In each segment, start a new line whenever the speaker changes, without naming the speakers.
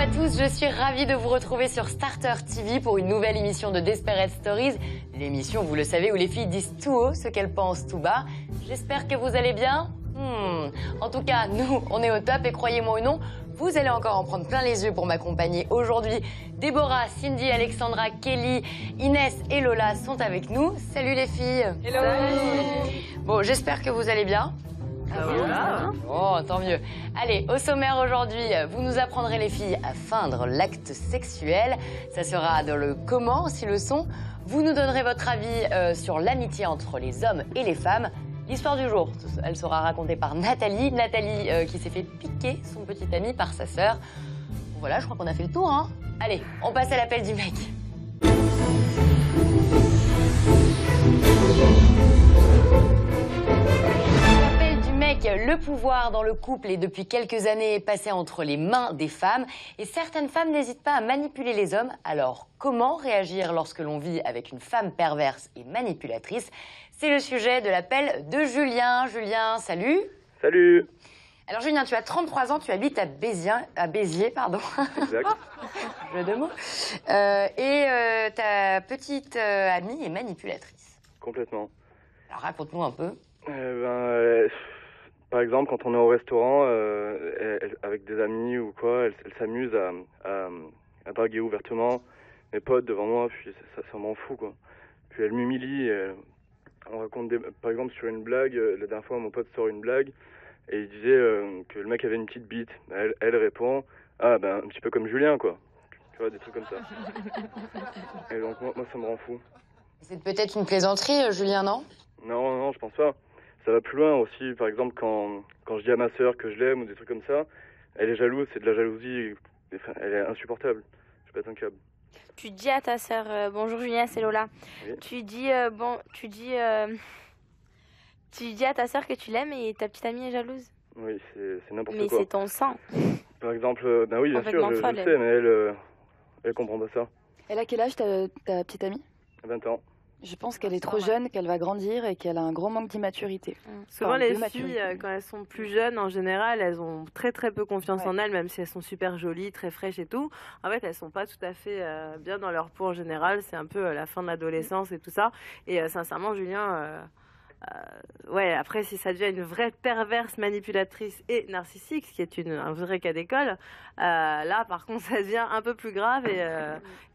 à tous, je suis ravie de vous retrouver sur Starter TV pour une nouvelle émission de Desperate Stories. L'émission, vous le savez, où les filles disent tout haut ce qu'elles pensent tout bas. J'espère que vous allez bien. En tout cas, nous, on est au top et croyez-moi ou non, vous allez encore en prendre plein les yeux pour m'accompagner aujourd'hui. Déborah, Cindy, Alexandra, Kelly, Inès et Lola sont avec nous. Salut les filles.
Hello.
Salut. Bon, j'espère que vous allez bien.
Voilà.
Oh, tant mieux. Allez, au sommaire aujourd'hui, vous nous apprendrez les filles à feindre l'acte sexuel. Ça sera dans le comment, aussi le son. Vous nous donnerez votre avis sur l'amitié entre les hommes et les femmes. L'histoire du jour, elle sera racontée par Nathalie. Nathalie qui s'est fait piquer son petit ami par sa sœur. Voilà, je crois qu'on a fait le tour, hein. Allez, on passe à l'appel du mec. Le pouvoir dans le couple est depuis quelques années passé entre les mains des femmes et certaines femmes n'hésitent pas à manipuler les hommes. Alors, comment réagir lorsque l'on vit avec une femme perverse et manipulatrice? C'est le sujet de l'appel de Julien. Julien, salut.
Salut.
Alors Julien, tu as 33 ans, tu habites à Béziers, pardon.
Exact.
Jeu de mots. Et ta petite amie est manipulatrice.
Complètement.
Alors raconte-nous un peu.
Par exemple, quand on est au restaurant avec des amis ou quoi, elle s'amuse à draguer ouvertement mes potes devant moi, puis ça m'en fout, quoi. Puis elle m'humilie, on raconte par exemple sur une blague, la dernière fois mon pote sort une blague, et il disait que le mec avait une petite bite. Elle répond, ah ben un petit peu comme Julien, quoi. Tu vois, des trucs comme ça. Et donc moi ça me rend fou.
C'est peut-être une plaisanterie, Julien, non?
Non, je pense pas. Ça va plus loin aussi, par exemple, quand je dis à ma sœur que je l'aime ou des trucs comme ça, elle est jalouse, c'est de la jalousie, elle est insupportable. Je pète un câble.
Tu dis à ta sœur, bonjour Julien, c'est Lola.
Oui.
Tu dis à ta sœur que tu l'aimes et ta petite amie est jalouse.
Oui, c'est n'importe
Mais
quoi.
c'est ton sang.
Par exemple, ben oui, bien sûr, je
folle,
le sais, mais elle comprend pas ça.
Elle a quel âge ta petite amie?
20 ans.
Je pense qu'elle est trop jeune, qu'elle va grandir et qu'elle a un gros manque d'immaturité.
Souvent,
Enfin,
les
de maturité.
filles, quand elles sont plus jeunes, en général, elles ont très très peu confiance
Ouais.
en elles, même si elles sont super jolies, très fraîches et tout. En fait, elles sont pas tout à fait bien dans leur peau en général. C'est un peu la fin de l'adolescence et tout ça. Et sincèrement, Julien, ouais, après, si ça devient une vraie perverse manipulatrice et narcissique, ce qui est un vrai cas d'école, là, par contre, ça devient un peu plus grave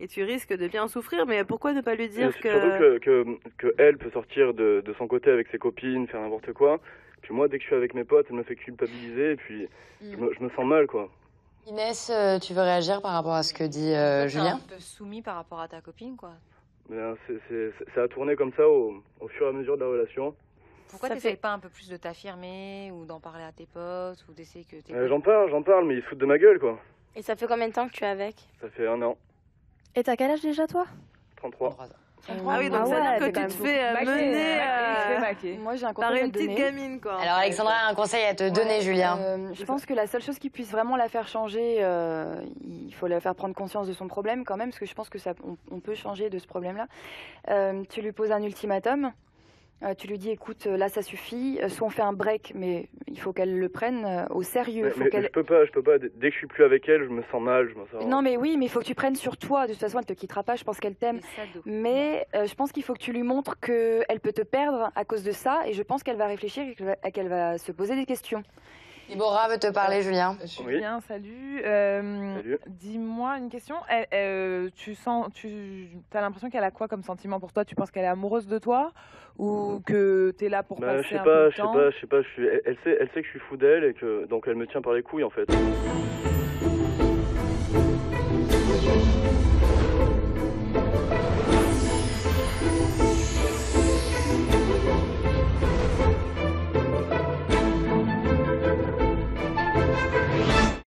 et tu risques de bien en souffrir. Mais pourquoi ne pas lui dire
Surtout que elle peut sortir de son côté avec ses copines, faire n'importe quoi. Puis moi, dès que je suis avec mes potes, elle me fait culpabiliser et puis je me sens mal, quoi.
Inès, tu veux réagir par rapport à ce que dit Julien?
Un peu soumis par rapport à ta copine, quoi.
Ben, ça a tourné comme ça au fur et à mesure de la relation.
Pourquoi
Ça
t'essayes
fait-
pas un peu plus de t'affirmer ou d'en parler à tes potes ou d'essayer que tes
J'en parle, mais ils se foutent de ma gueule, quoi.
Et ça fait combien de temps que tu es avec?
Ça fait 1 an,
Et t'as quel âge déjà, toi?
33.
Ah oui, donc
Ah
ça veut
ouais,
dire
t'es
que
quand
tu te
même
fais mener
Moi, j'ai un
par
conseil à
une
te
petite
donner.
gamine, quoi.
Alors Alexandra a un conseil à te donner, Julien.
Je pense que la seule chose qui puisse vraiment la faire changer, il faut la faire prendre conscience de son problème quand même, parce que je pense que on peut changer de ce problème-là. Tu lui poses un ultimatum. Tu lui dis, écoute, là ça suffit, soit on fait un break, mais il faut qu'elle le prenne au sérieux.
Mais je peux pas. Dès que je suis plus avec elle, je me sens mal, je me sens...
Non mais oui, mais il faut que tu prennes sur toi. De toute façon, elle te quittera pas. Je pense qu'elle t'aime. Mais je pense qu'il faut que tu lui montres qu'elle peut te perdre à cause de ça. Et je pense qu'elle va réfléchir et qu'elle va se poser des questions.
Déborah veut te parler, Julien.
Julien, salut.
Salut.
Dis-moi une question. Tu as l'impression qu'elle a quoi comme sentiment pour toi? Tu penses qu'elle est amoureuse de toi ou que tu es là pour passer un peu de temps?
Je sais pas. Elle sait que je suis fou d'elle et que donc elle me tient par les couilles en fait.